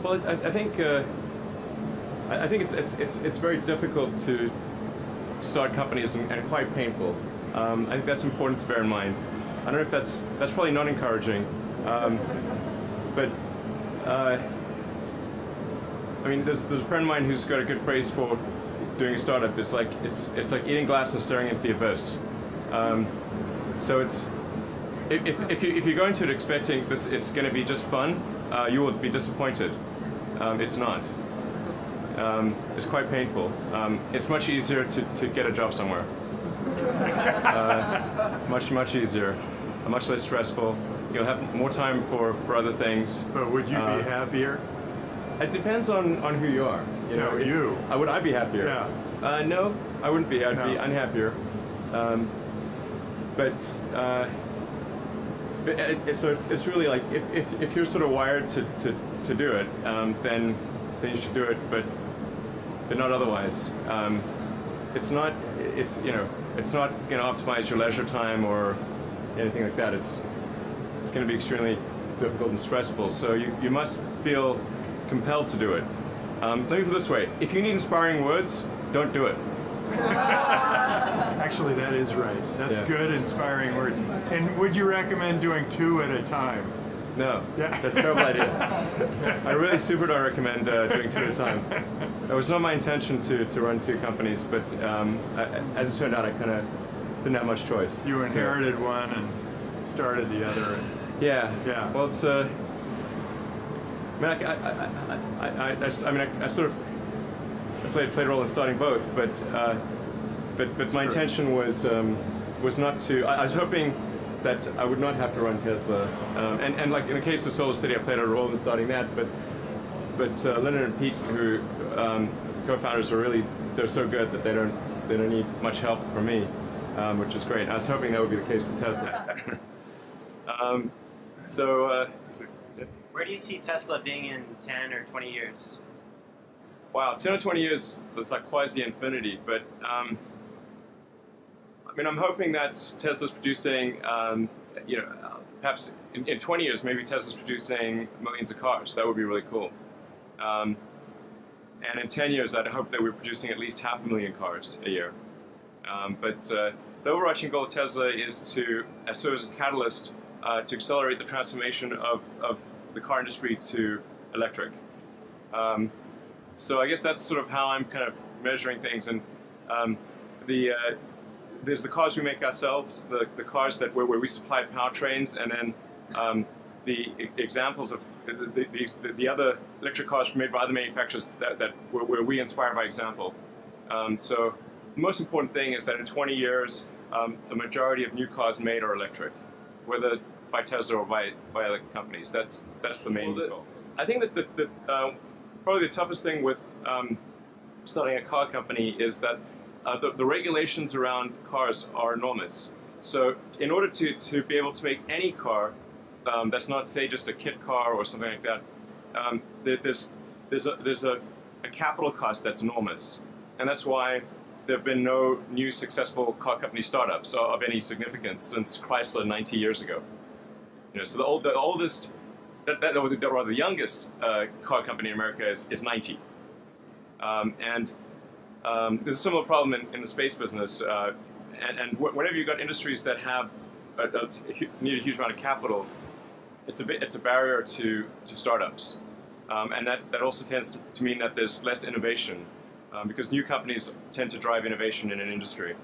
Well, I think it's very difficult to start companies and quite painful. I think that's important to bear in mind. I don't know if that's probably not encouraging, but I mean, there's a friend of mine who's got a good phrase for doing a startup. It's like eating glass and staring into the abyss. So if you go into it expecting it's going to be just fun, you will be disappointed. It's not. It's quite painful. It's much easier to get a job somewhere. Much easier, much less stressful. You'll have more time for other things. But would you be happier? It depends on who you are. Would I be happier? Yeah. No, I wouldn't be. I'd be unhappier. So it's really like if you're sort of wired to do it, then you should do it. But not otherwise. It's not going to optimize your leisure time or anything like that. It's going to be extremely difficult and stressful. So you must feel compelled to do it. Let me put it this way: if you need inspiring words, don't do it. Actually, that is right. That's good, inspiring words. And would you recommend doing 2 at a time? No, that's a terrible idea. I really super don't recommend doing 2 at a time. It was not my intention to run 2 companies, but as it turned out, I kind of didn't have much choice. You inherited one and started the other. Yeah. Well, it's I sort of played a role in starting both, but my intention was not to. I was hoping that I would not have to run Tesla, and like in the case of SolarCity, I played a role in starting that. But Leonard and Pete, who co-founders, they're so good that they don't need much help from me, which is great. I was hoping that would be the case with Tesla. Where do you see Tesla being in 10 or 20 years? Wow, 10 or 20 years, it's like quasi-infinity, but I mean, I'm hoping that Tesla's producing, perhaps in 20 years, maybe Tesla's producing millions of cars. That would be really cool. And in 10 years, I'd hope that we're producing at least 500,000 cars a year. But the overarching goal of Tesla is to serve as a catalyst to accelerate the transformation of the car industry to electric. So I guess that's sort of how I'm kind of measuring things. And there's the cars we make ourselves, the cars where we supply powertrains, and then the examples of the other electric cars made by other manufacturers where we inspire by example. So the most important thing is that in 20 years, the majority of new cars made are electric, whether by Tesla or by other companies. That's the main goal. I think that probably the toughest thing with starting a car company is that the regulations around cars are enormous. So in order to be able to make any car that's not, say, just a kit car or something like that, there's a capital cost that's enormous. And that's why there have been no new successful car company startups of any significance since Chrysler 90 years ago. So the oldest, or the youngest car company in America is 90. There's a similar problem in the space business. And whenever you've got industries that have need a huge amount of capital, it's a barrier to startups. And that also tends to mean that there's less innovation, because new companies tend to drive innovation in an industry.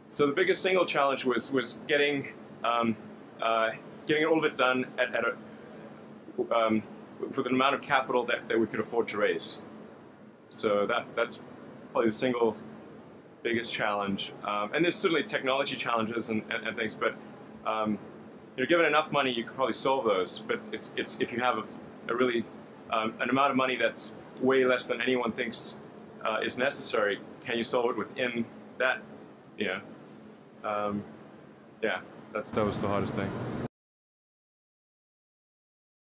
So the biggest single challenge was getting all of it done with an amount of capital that we could afford to raise. So that's probably the single biggest challenge. And there's certainly technology challenges and things, but given enough money, you could probably solve those. But it's if you have a really an amount of money that's way less than anyone thinks is necessary, can you solve it within that? Yeah, that was the hardest thing.